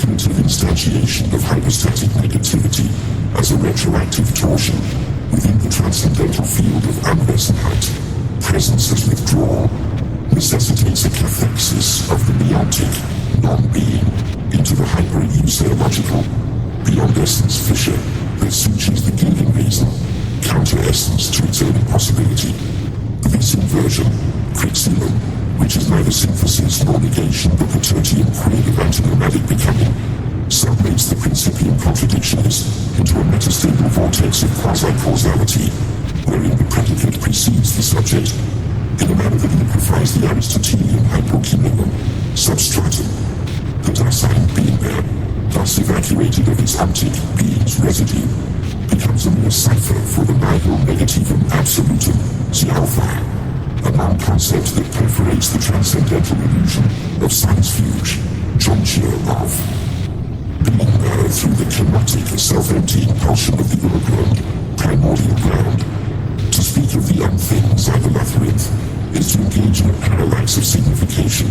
speculative instantiation of hypostatic negativity as a retroactive torsion within the transcendental field of Anwesenheit, presence as withdrawal, necessitates a cathexis of the meontic, non-being, into the hyper-euseological, beyond essence fissure that sutures the Gegenwesen, counter-essence to its own impossibility. This inversion, Quixilum, which is neither synthesis nor negation but the tertium quid of antinomadic becoming, submates the principium contradictionis into a metastable vortex of quasi-causality, wherein the predicate precedes the subject, in a manner that liquefies the Aristotelian hypokinomen, substratum. The Dasein being there, thus evacuated of its ontic being's residue, becomes a mere cipher for the nihil negativum absolutum, Zy'golath-rynth, a non-concept that perforates the transcendental illusion of science fuge, jointure of being there through the kenotic, self-emptying pulsion of the overgrown, primordial ground. To speak of the unthing Zy'golath-rynth is to engage in a parallax of signification,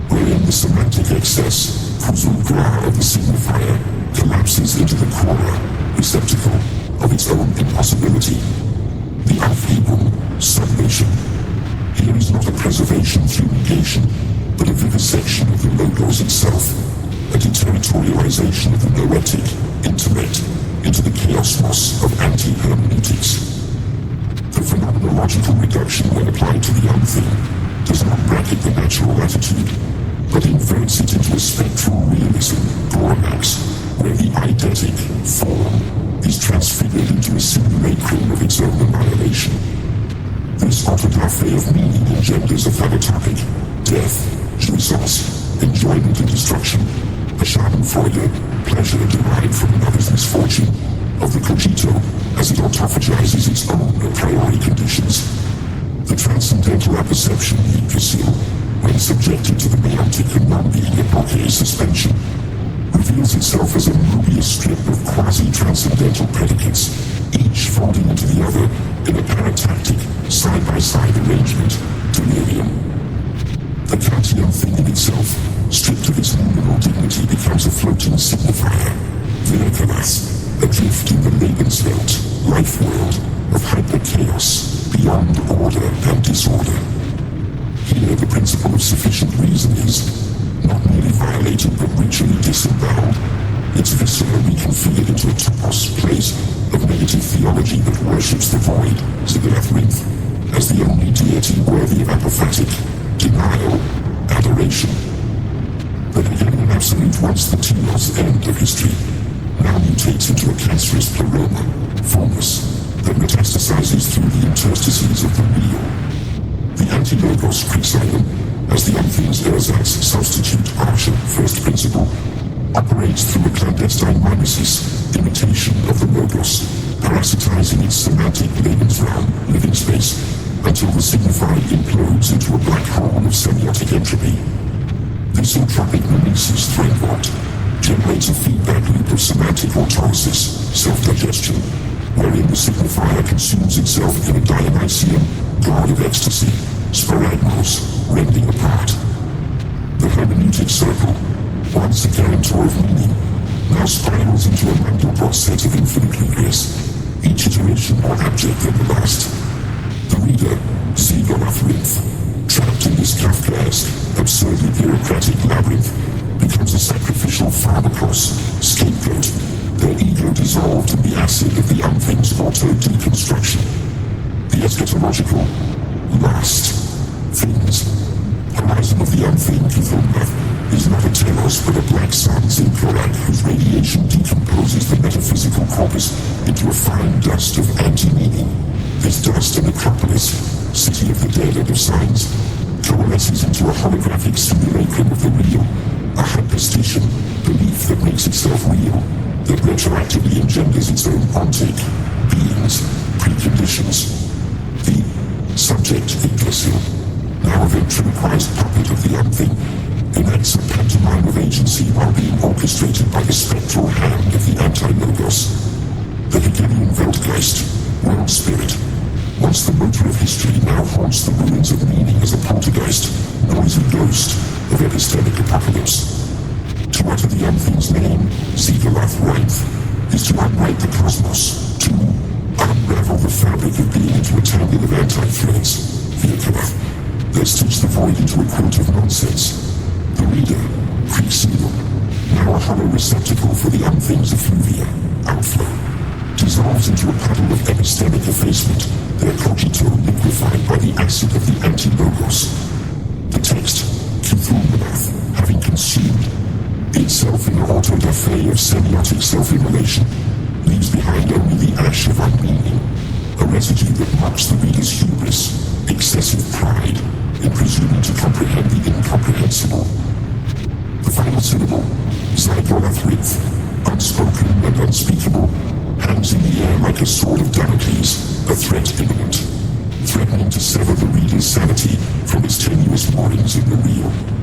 wherein the semantic excess, gra of the signifier, collapses into the cora, receptacle, of its own impossibility. The Aufhebung, sublation. Here is not a preservation through negation, but a vivisection of the logos itself, a deterritorialization of the noetic intellect into the chaosmos of anti-hermeneutics. The phenomenological reduction when applied to the unthing does not bracket the natural attitude, but inverts it into a spectral realism, Goramax, where the eidetic form is transfigured into a simulacrum of its own annihilation. This autography of meaning engenders a phagotopic, death, jouissance, enjoyment and destruction, a schadenfreude, pleasure derived from another's misfortune, of the cogito as it autophagizes its own a priori conditions. The transcendental apperception, Yggdrasil, when subjected to the meontic and non-being epoche suspension, reveals itself as a Mobius strip of quasi-transcendental predicates, each folding into the other in a paratactic, side-by-side arrangement, delirium. The Kantian thing in itself, stripped of its nominal dignity, becomes a floating signifier, Vertigo, adrift in the Lebenswelt, life world, of hyper-chaos, beyond order and disorder. Here the principle of sufficient reason is not merely violated but ritually disemboweled, its viscera reconfigured into a topos place of negative theology that worships the void, Zy'golath-rynth, as the only deity worthy of apophatic, denial, adoration. The Hegelian absolute, once the telos end of history, now mutates into a cancerous pleroma, formless, that metastasizes through the interstices of the real. The anti-logos Quixilum, as the unthing's ersatz substitute archer first principle, operates through a clandestine mimesis, imitation of the logos, parasitizing its semantic Lebensraum, living space, until the signified implodes into a black hole of semiotic entropy. This entropic mimesis framework generates a feedback loop of semantic autolysis, self-digestion, wherein the signifier consumes itself in a Dionysian, god of ecstasy, sporagmos, rending apart. The hermeneutic circle, once a guarantor of meaning, now spirals into a Mandelbrot set of infinite regress, each iteration more abject than the last. The reader, Zy'golath-rynth, trapped in this Kafkaesque, absurdly bureaucratic labyrinth, becomes a sacrificial pharmakos, scapegoat, their ego dissolved in the acid of the unthing's auto-deconstruction. The eschatological, last, things, horizon of the unthing Cthulhu, is not a telos but a black sun Zinkorak whose radiation decomposes the metaphysical corpus into a fine dust of anti-meaning. This dust, an acropolis, city of the dead and of signs, coalesces into a holographic simulacrum of the real, a hyperstition, belief that makes itself real, that retroactively engenders its own ontic, beings, preconditions. The subject Yggdrasil, now a ventriloquized puppet of the unthing, enacts a pantomime of agency while being orchestrated by the spectral hand of the anti-logos. The Hegelian Weltgeist, world spirit, once the motor of history, now haunts the ruins of meaning as a poltergeist, noisy ghost of epistemic apocalypse. To utter the unthink's name, Zy'golath-rynth, is to unwrite the cosmos, to unravel the fabric of being into a tangle of anti-threads. Vertigo. Let's stitch the void into a quilt of nonsense. The reader, pre-seal, now a hollow receptacle for the unthing's effluvia, outflow, dissolves into a puddle of epistemic effacement, their cogito liquefied by the acid of the anti-logos. The text, Cthulhu, having consumed itself in the auto-da-fe of semiotic self-immolation, leaves behind only the ash of unmeaning, a residue that mocks the reader's hubris, excessive pride in presuming to comprehend the incomprehensible. The final syllable, Zy'golath-rynth, unspoken and unspeakable, hangs in the air like a sword of Damocles, a threat imminent, threatening to sever the reader's sanity from its tenuous moorings in the real.